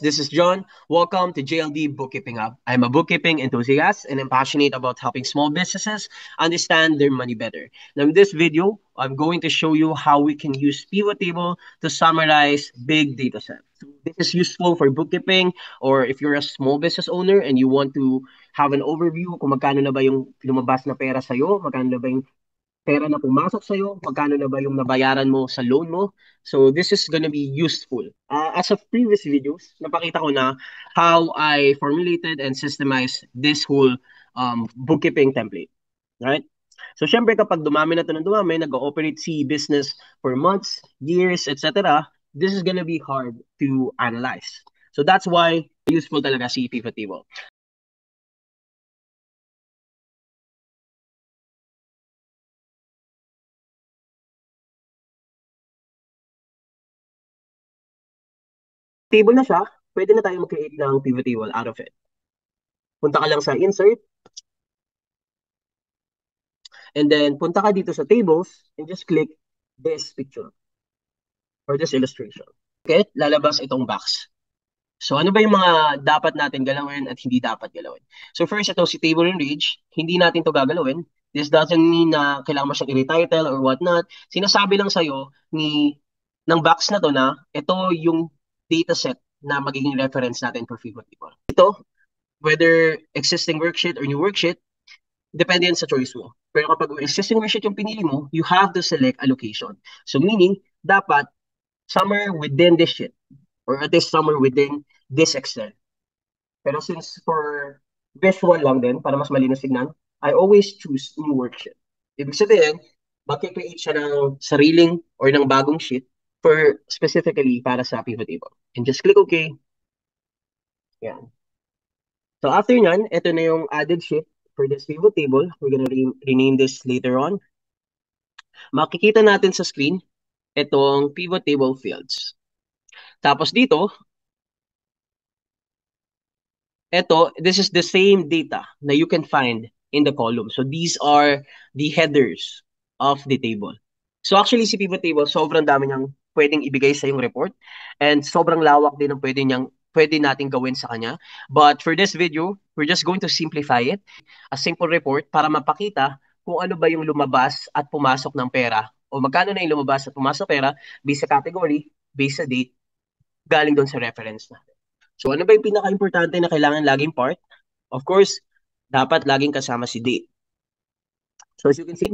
this is John. Welcome to JLD Bookkeeping Hub. I'm a bookkeeping enthusiast and I'm passionate about helping small businesses understand their money better. Now, in this video, I'm going to show you how we can use pivot table to summarize big data sets. So this is useful for bookkeeping or if you're a small business owner and you want to have an overview kung magkano na ba yung lumabas na pera sa'yo, magkano na ba yung pera na pumasok sa'yo, magkano na ba yung nabayaran mo sa loan mo. So this is gonna be useful. As of previous videos, napakita ko na how I formulated and systemized this whole bookkeeping template. Right? So syempre kapag dumami na ito ng dumami, nag-ooperate si business for months, years, etc., this is gonna be hard to analyze. So that's why useful talaga si pivot table. Table na siya, pwede na tayo mag-create ng pivot table out of it. Punta ka lang sa insert, and then punta ka dito sa tables, and just click this picture or this illustration. Okay, lalabas itong box. So ano ba yung mga dapat natin galawin at hindi dapat galawin? So first, ito si table and range, hindi natin to gagalawin. This doesn't mean na kailangan mo siyang i-retitle or whatnot. Sinasabi lang sa'yo ng box na to na ito yung dataset na magiging reference natin for pivot table. Ito, whether existing worksheet or new worksheet, depende yan sa choice mo. Pero kapag existing worksheet yung pinili mo, you have to select allocation. So meaning, dapat somewhere within this sheet or at least somewhere within this Excel. Pero since for visual lang din, para mas malinis tignan, I always choose new worksheet. Ibig sabihin, mag-create siya ng sariling or ng bagong sheet for specifically para sa pivot table. And just click OK. Yan. So after nyan, ito na yung added sheet for this pivot table. We're gonna rename this later on. Makikita natin sa screen itong pivot table fields. Tapos dito, this is the same data na you can find in the column. So these are the headers of the table. So actually si pivot table, sobrang dami niyang pwedeng ibigay sa yung report and sobrang lawak din ng pwede nating gawin sa kanya. But for this video, we're just going to simplify it. A simple report para mapakita kung ano ba yung lumabas at pumasok ng pera o magkano na yung lumabas at pumasok pera based sa category, based sa date, galing doon sa reference natin. So ano ba yung pinaka-importante na kailangan laging part? Of course, dapat laging kasama si date. So as you can see,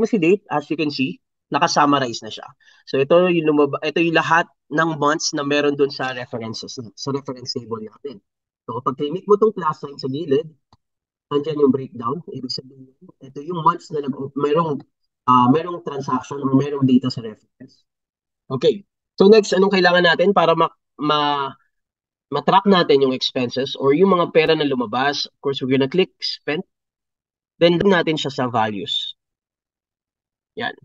as you can see, naka-summarize na siya. So ito yung lahat ng months na meron doon sa references, sa reference table natin. So kapag click mo tong plus sign sa gilid, nandiyan yung breakdown. Ibig sabihin, ito yung months na merong transaction or merong data sa reference. Okay. So next, anong kailangan natin para matrack natin yung expenses or yung mga pera na lumabas? Of course, we're gonna click spend. Then natin siya sa values. Yan.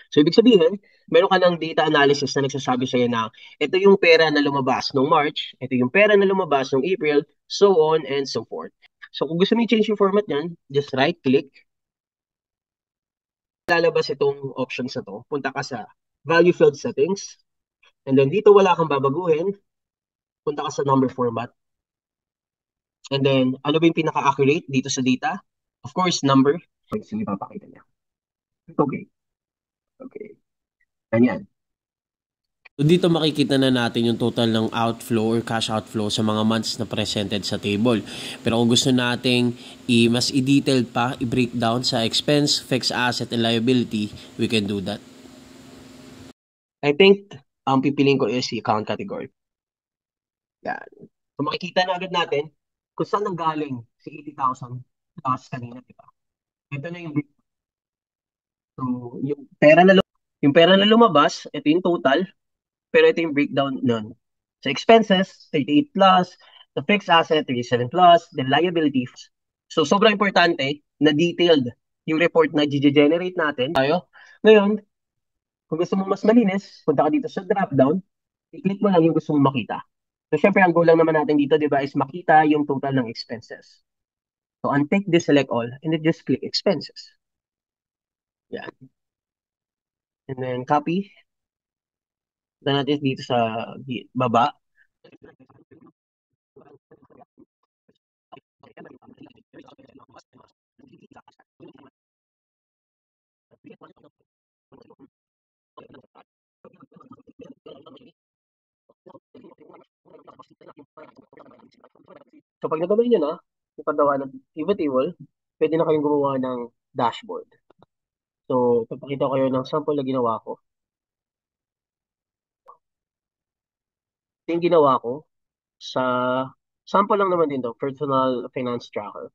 So, ibig sabihin, meron ka ng data analysis na nagsasabi sa'yo na ito yung pera na lumabas noong March, ito yung pera na lumabas noong April, so on and so forth. So, kung gusto mo i-change yung format niyan, just right-click. Lalabas itong options na to. Punta ka sa Value Field Settings. And then dito wala kang babaguhin. Punta ka sa number format. And then, ano ba yung pinaka-accurate dito sa data? Of course, number. Sige, papakita niya. Okay. Okay. Ganyan. So dito makikita na natin yung total ng outflow or cash outflow sa mga months na presented sa table. Pero kung gusto nating mas i-detail pa, i-breakdown sa expense, fixed asset, and liability, we can do that. I think ang pipiliin ko is si account category. Yan. So makikita na agad natin kung saan nanggaling si 80,000 plus kanina, di ba? Ito na yung so, yung pera na lumabas, ito yung total, pero ito yung breakdown nun. So expenses, 38 plus, the fixed asset, 37 plus, the liability. So sobrang importante na detailed yung report na generate natin. Ngayon, kung gusto mo mas malinis, punta ka dito sa drop-down, i-click mo lang yung gusto mong makita. So syempre, ang goal lang naman natin dito, di ba, is makita yung total ng expenses. So untick this, select all, and then just click expenses. Yan. And then copy. Punta natin dito sa baba. So pag nagawa nyo na, yung paggawa ng pivot table, pwede na kayong gumawa ng dashboard. So, papakita ko kayo ng sample na ginawa ko. Ito yung ginawa ko sa sample lang naman din to, personal finance tracker.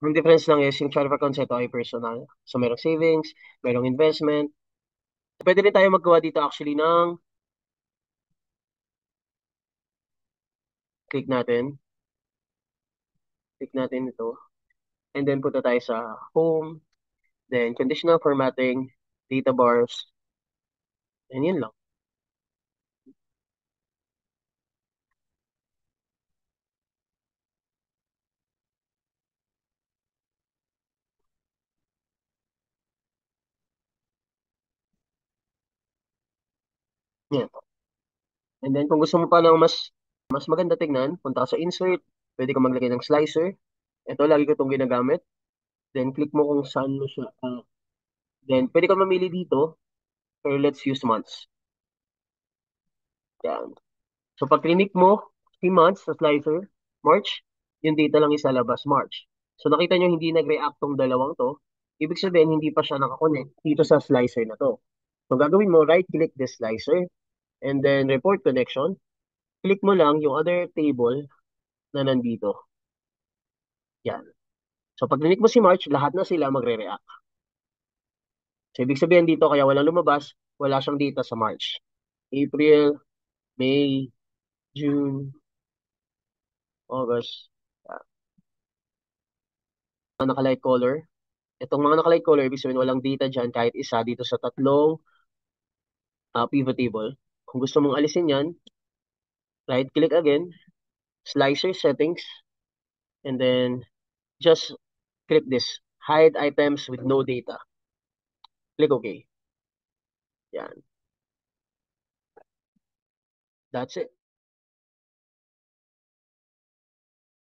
Ang difference lang is yung chart of accounts ito ay personal. So, merong savings, merong investment. Pwede rin tayo maggawa dito actually ng click natin. Click natin ito. And then punta tayo sa home. Then conditional formatting, data bars. And yun lang. Yan. And then kung gusto mo pa ng mas maganda tignan, punta ka sa insert. Pwede ka maglagay ng slicer. Ito, lagi ko itong ginagamit. Then click mo kung saan mo siya. Then pwede ka mamili dito. Pero let's use months. Yan. So pag click mo, 3 months sa slicer, March, yung data lang isalabas, March. So nakita nyo hindi nag-react tong dalawang to. Ibig sabihin, hindi pa siya nakakonect dito sa slicer na to. So gagawin mo, right-click this slicer, and then report connection. Click mo lang yung other table na nandito. Yan. So pag click mo si March, lahat na sila magre-react. So ibig sabihin dito, kaya walang lumabas, wala siyang data sa March. April, May, June, August. Naka-light color. Itong mga naka-light color, ibig sabihin walang data dyan kahit isa dito sa tatlong pivot table. Kung gusto mong alisin yan, right-click again, slicer settings, and then just click this, hide items with no data. Click OK. Yan. That's it.